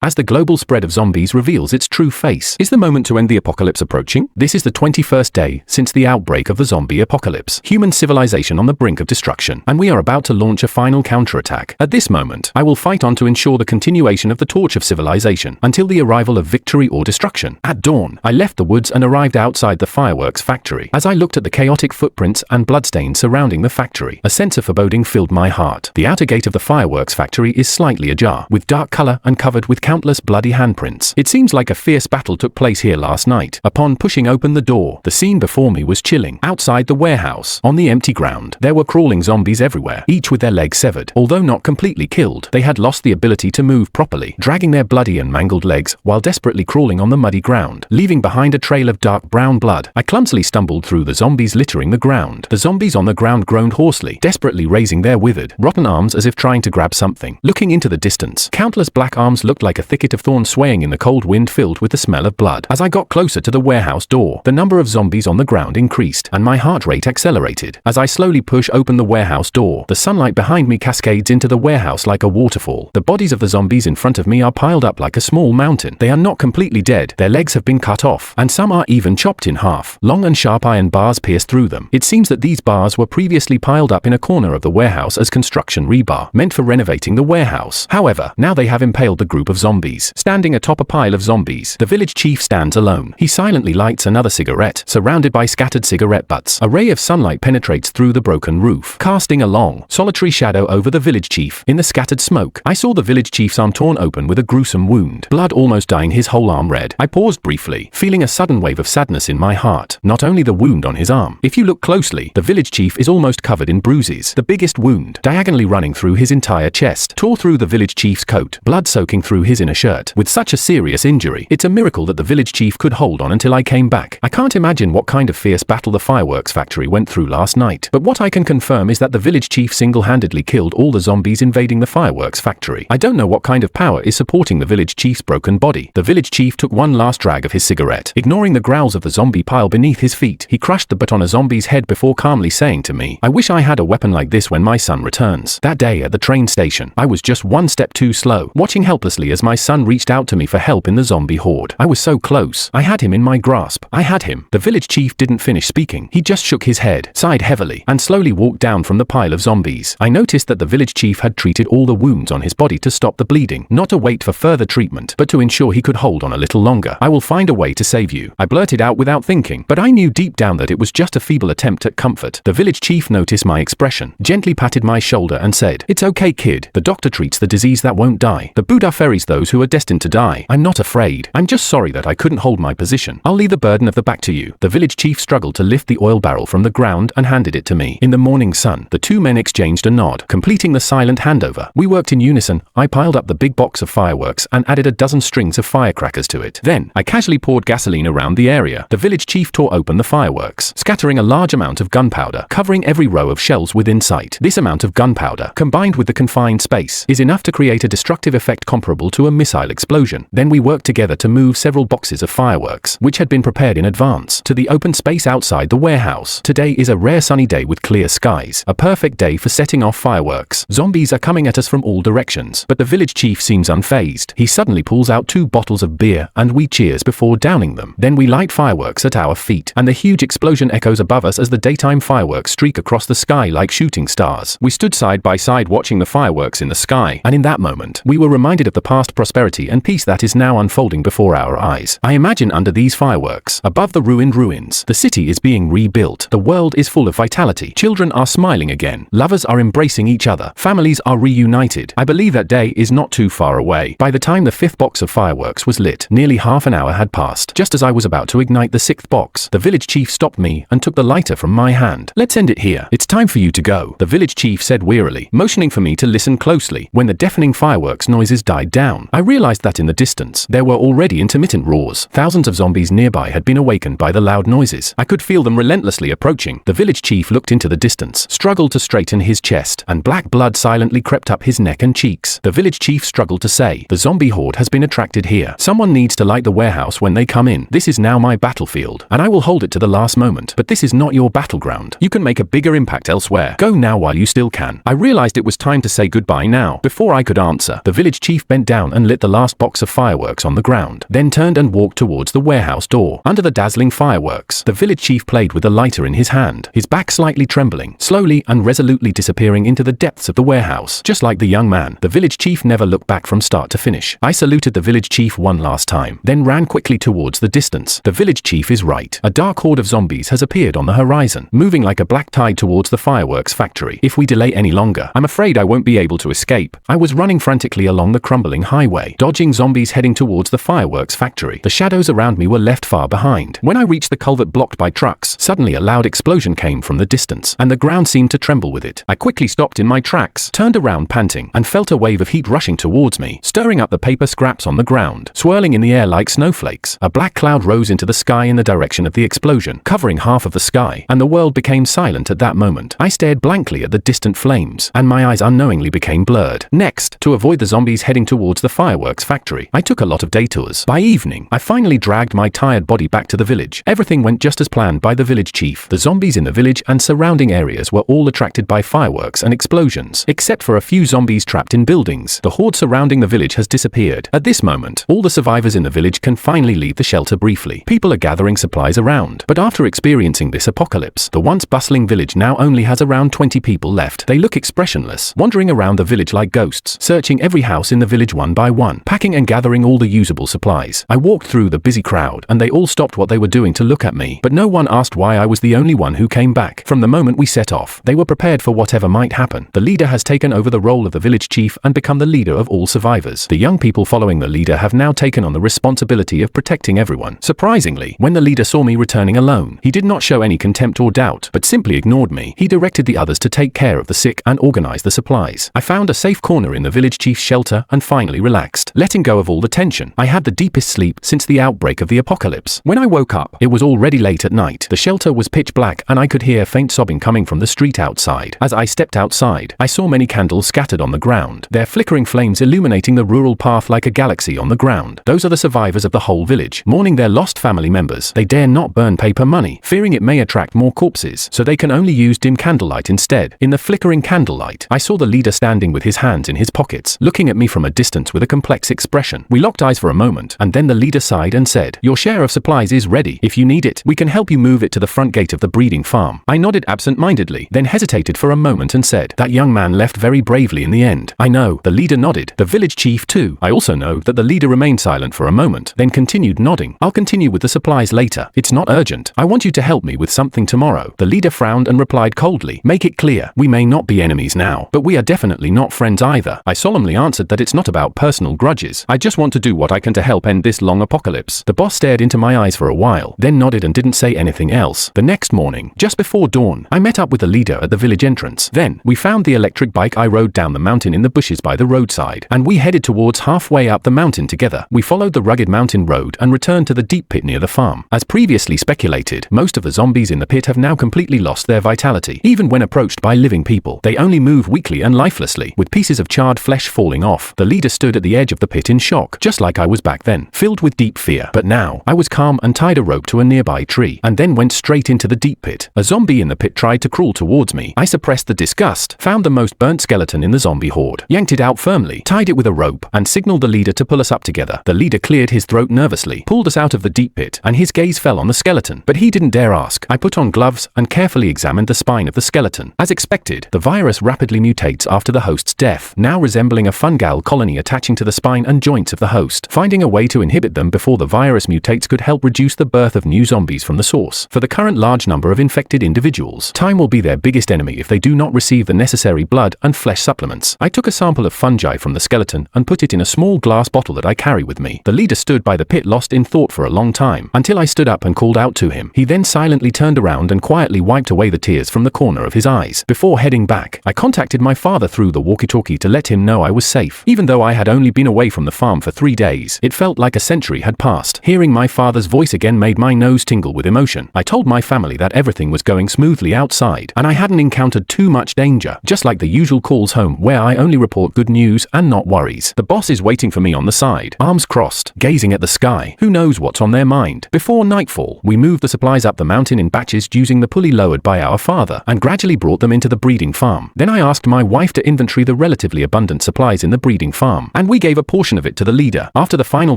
as the global spread of zombies reveals its true face. Is the moment to end the apocalypse approaching? This is the 21st day since the outbreak of the zombie apocalypse. Human civilization on the brink of destruction, and we are about to launch a final counterattack. At this moment, I will fight on to ensure the continuation of the torch of civilization until the arrival of victory or destruction. At dawn, I left the woods and arrived outside the fireworks factory. As I looked at the chaotic footprints and bloodstains surrounding the factory, a sense of foreboding filled my heart. The outer gate of the fireworks factory is slightly ajar, with dark color and covered with countless bloody handprints. It seems like a fierce battle took place here last night. Upon pushing open the door, the scene before me was chilling. Outside the warehouse, on the empty ground, there were crawling zombies everywhere, each with their legs severed. Although not completely killed, they had lost the ability to move properly, dragging their bloody and mangled legs while desperately crawling on the muddy ground, leaving behind a trail of dark brown blood. I clumsily stumbled through the zombies littering the ground. The zombies on the ground groaned hoarsely, desperately raising their withered, rotten arms as if trying to grab something. Looking into the distance, countless black arms looked like a thicket of thorns swaying in the cold wind filled with the smell of blood. As I got closer to the warehouse door, the number of zombies on the ground increased, and my heart rate accelerated. As I slowly push open the warehouse door, the sunlight behind me cascades into the warehouse like a waterfall. The bodies of the zombies in front of me are piled up like a small mountain. They are not completely dead, their legs have been cut off, and some are even chopped in half. Long and sharp iron bars pierce through them. It seems that these bars were previously piled up in a corner of the warehouse as construction rebar, meant for renovating the warehouse. However, now they have impaled the group of zombies. Standing atop a pile of zombies, the village chief stands alone. He silently lights another cigarette, surrounded by scattered cigarette butts. A ray of sunlight penetrates through the broken roof, casting a long, solitary shadow over the village chief. In the scattered smoke, I saw the village chief's arm torn open with a gruesome wound, blood almost dyeing his whole arm red. I paused briefly, feeling a sudden wave of sadness in my heart. Not only the wound on his arm. If you look closely, the village chief is almost covered in bruises. The biggest wound, diagonally running through his entire chest, tore through the village chief's coat, blood soaking through his inner shirt. With such a serious injury, it's a miracle that the village chief could hold on until I came back. I can't imagine what kind of fierce battle the fireworks factory went through last night, but what I can confirm is that the village chief single-handedly killed all the zombies invading the fireworks factory. I don't know what kind of power is supporting the village chief's broken body. The village chief took one last drag of his cigarette, ignoring the growls of the zombie pile beneath his feet. He crushed the butt on a zombie's head before calmly saying to me, "I wish I had a weapon like this when my son returns." That day at the train station, I was just one step too slow, watching helplessly as my son reached out to me for help in the zombie horde. I was so close. I had him in my grasp. I had him. The village chief didn't finish speaking. He just shook his head, sighed heavily, and slowly walked down from the pile of zombies. I noticed that the village chief had treated all the wounds on his body to stop the bleeding, not to wait for further treatment, but to ensure he could hold on a little longer. "I will find a way to save you," I blurted out without thinking, but I knew deep down that it was just a feeble attempt at comfort. The village chief noticed my expression, gently patted my shoulder and said, "It's okay, kid. The doctor treats the disease that won't die. The Buddha ferries those who are destined to die. I'm not afraid. I'm just sorry that I couldn't hold my position. I'll leave the burden of the back to you." The village chief struggled to lift the oil barrel from the ground and handed it to me. In the morning sun, the two men exchanged a nod, completing the silent handover. We worked in unison. I piled up the big box of fireworks and added a dozen strings of firecrackers to it. Then, I casually poured gasoline around the area. The village chief tore open the fireworks, scattering a large amount of gunpowder, covering every row of shells within sight. This amount of gunpowder, combined with the confined space, is enough to create a destructive effect comparable to a missile explosion. Then we worked together to move several boxes of fireworks, which had been prepared in advance, to the open space outside the warehouse. Today is a rare sunny day with clear skies, a perfect day for setting off fireworks. Zombies are coming at us from all directions, but the village chief seems unfazed. He suddenly pulls out 2 bottles of beer, and we cheers before downing them. Then we light fireworks at our feet, and the huge explosion echoes above us as the daytime fireworks streak across the sky like shooting stars. We stood side by side watching the fireworks in the sky, and in that moment, we were reminded of the past prosperity and peace that is now unfolding before our eyes. I imagine under these fireworks, above the ruined ruins, the city is being rebuilt. The world is full of vitality. Children are smiling again. Lovers are embracing each other. Families are reunited. I believe that day is not too far away. By the time the 5th box of fireworks was lit, nearly half an hour had passed. Just as I was about to ignite the 6th box, the village chief stopped me and took the lighter from my hand. "Let's end it here. It's time for you to go," the village chief said wearily, motioning for me to listen closely. When the deafening fireworks noises died down, I realized that in the distance, there were already intermittent roars. Thousands of zombies nearby had been awakened by the loud noises. I could feel them relentlessly approaching. The village chief looked into the distance, struggled to straighten his chest, and black blood silently crept up his neck and cheeks. The village chief struggled to say, "The zombie horde has been attracted here. Someone needs to light the warehouse when they come in. This is now my battlefield, and I will hold it to the last moment. But this is not your battleground. You can make a bigger impact elsewhere. Go now while you still can." I realized it was time to say goodbye now. Before I could answer, the village chief bent down down and lit the last box of fireworks on the ground, then turned and walked towards the warehouse door. Under the dazzling fireworks, the village chief played with the lighter in his hand, his back slightly trembling, slowly and resolutely disappearing into the depths of the warehouse. Just like the young man, the village chief never looked back from start to finish. I saluted the village chief one last time, then ran quickly towards the distance. The village chief is right. A dark horde of zombies has appeared on the horizon, moving like a black tide towards the fireworks factory. If we delay any longer, I'm afraid I won't be able to escape. I was running frantically along the crumbling highway, dodging zombies heading towards the fireworks factory. The shadows around me were left far behind. When I reached the culvert blocked by trucks, suddenly a loud explosion came from the distance, and the ground seemed to tremble with it. I quickly stopped in my tracks, turned around panting, and felt a wave of heat rushing towards me, stirring up the paper scraps on the ground, swirling in the air like snowflakes. A black cloud rose into the sky in the direction of the explosion, covering half of the sky, and the world became silent at that moment. I stared blankly at the distant flames, and my eyes unknowingly became blurred. Next, to avoid the zombies heading towards the fireworks factory, I took a lot of detours. By evening, I finally dragged my tired body back to the village. Everything went just as planned by the village chief. The zombies in the village and surrounding areas were all attracted by fireworks and explosions, except for a few zombies trapped in buildings. The horde surrounding the village has disappeared. At this moment, all the survivors in the village can finally leave the shelter briefly. People are gathering supplies around, but after experiencing this apocalypse, the once bustling village now only has around 20 people left. They look expressionless, wandering around the village like ghosts, searching every house in the village one by one, packing and gathering all the usable supplies. I walked through the busy crowd, and they all stopped what they were doing to look at me, but no one asked why I was the only one who came back. From the moment we set off, they were prepared for whatever might happen. The leader has taken over the role of the village chief and become the leader of all survivors. The young people following the leader have now taken on the responsibility of protecting everyone. Surprisingly, when the leader saw me returning alone, he did not show any contempt or doubt, but simply ignored me. He directed the others to take care of the sick and organize the supplies. I found a safe corner in the village chief's shelter and finally relaxed, letting go of all the tension. I had the deepest sleep since the outbreak of the apocalypse. When I woke up, it was already late at night. The shelter was pitch black and I could hear faint sobbing coming from the street outside. As I stepped outside, I saw many candles scattered on the ground, their flickering flames illuminating the rural path like a galaxy on the ground. Those are the survivors of the whole village, mourning their lost family members. They dare not burn paper money, fearing it may attract more corpses, so they can only use dim candlelight instead. In the flickering candlelight, I saw the leader standing with his hands in his pockets, looking at me from a distance with a complex expression. We locked eyes for a moment, and then the leader sighed and said, "Your share of supplies is ready. If you need it, we can help you move it to the front gate of the breeding farm." I nodded absent-mindedly, then hesitated for a moment and said, "That young man left very bravely in the end." "I know," the leader nodded. "The village chief too." I also know that the leader remained silent for a moment, then continued nodding. "I'll continue with the supplies later. It's not urgent. I want you to help me with something tomorrow." The leader frowned and replied coldly, "Make it clear. We may not be enemies now, but we are definitely not friends either." I solemnly answered that it's not about personal grudges. I just want to do what I can to help end this long apocalypse. The boss stared into my eyes for a while, then nodded and didn't say anything else. The next morning, just before dawn, I met up with the leader at the village entrance. Then, we found the electric bike I rode down the mountain in the bushes by the roadside, and we headed towards halfway up the mountain together. We followed the rugged mountain road and returned to the deep pit near the farm. As previously speculated, most of the zombies in the pit have now completely lost their vitality. Even when approached by living people, they only move weakly and lifelessly, with pieces of charred flesh falling off. The leader stood at the edge of the pit in shock, just like I was back then, filled with deep fear. But now, I was calm and tied a rope to a nearby tree, and then went straight into the deep pit. A zombie in the pit tried to crawl towards me. I suppressed the disgust, found the most burnt skeleton in the zombie horde, yanked it out firmly, tied it with a rope, and signaled the leader to pull us up together. The leader cleared his throat nervously, pulled us out of the deep pit, and his gaze fell on the skeleton. But he didn't dare ask. I put on gloves and carefully examined the spine of the skeleton. As expected, the virus rapidly mutates after the host's death, now resembling a fungal colony attaching to the spine and joints of the host. Finding a way to inhibit them before the virus mutates could help reduce the birth of new zombies from the source. For the current large number of infected individuals, time will be their biggest enemy if they do not receive the necessary blood and flesh supplements. I took a sample of fungi from the skeleton and put it in a small glass bottle that I carry with me. The leader stood by the pit lost in thought for a long time, until I stood up and called out to him. He then silently turned around and quietly wiped away the tears from the corner of his eyes. Before heading back, I contacted my father through the walkie-talkie to let him know I was safe. Even though I had only been away from the farm for 3 days, it felt like a century had passed. Hearing my father's voice again made my nose tingle with emotion. I told my family that everything was going smoothly outside, and I hadn't encountered too much danger, just like the usual calls home where I only report good news and not worries. The boss is waiting for me on the side, arms crossed, gazing at the sky. Who knows what's on their mind? Before nightfall, we moved the supplies up the mountain in batches using the pulley lowered by our father, and gradually brought them into the breeding farm. Then I asked my wife to inventory the relatively abundant supplies in the breeding farm. and we gave a portion of it to the leader. After the final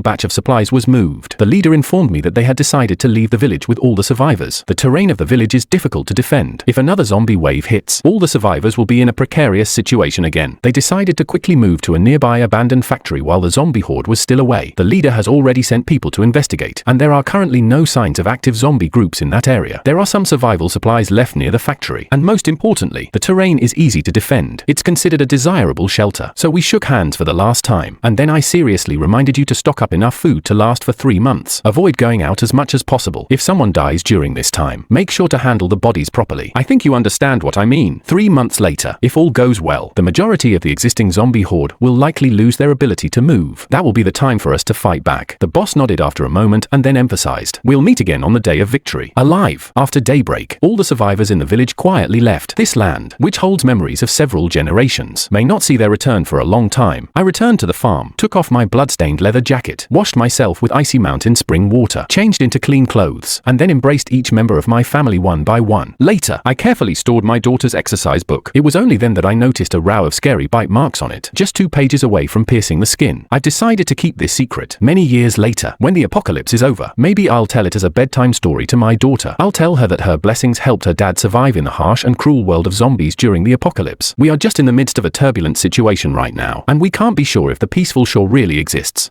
batch of supplies was moved, the leader informed me that they had decided to leave the village with all the survivors. The terrain of the village is difficult to defend. If another zombie wave hits, all the survivors will be in a precarious situation again. They decided to quickly move to a nearby abandoned factory while the zombie horde was still away. The leader has already sent people to investigate, and there are currently no signs of active zombie groups in that area. There are some survival supplies left near the factory, and most importantly, the terrain is easy to defend. It's considered a desirable shelter. So we shook hands for the last time, and then I seriously reminded you to stock up enough food to last for 3 months. Avoid going out as much as possible. If someone dies during this time, make sure to handle the bodies properly. I think you understand what I mean. 3 months later, if all goes well, the majority of the existing zombie horde will likely lose their ability to move. That will be the time for us to fight back. The boss nodded after a moment and then emphasized, "We'll meet again on the day of victory, alive." After daybreak, all the survivors in the village quietly left. This land, which holds memories of several generations, may not see their return for a long time. I returned to the farm, took off my blood-stained leather jacket, washed myself with icy mountain spring water, changed into clean clothes, and then embraced each member of my family one by one. Later, I carefully stored my daughter's exercise book. It was only then that I noticed a row of scary bite marks on it, just 2 pages away from piercing the skin. I've decided to keep this secret. Many years later, when the apocalypse is over, maybe I'll tell it as a bedtime story to my daughter. I'll tell her that her blessings helped her dad survive in the harsh and cruel world of zombies during the apocalypse. We are just in the midst of a turbulent situation right now, and we can't be sure if the peaceful shore really exists.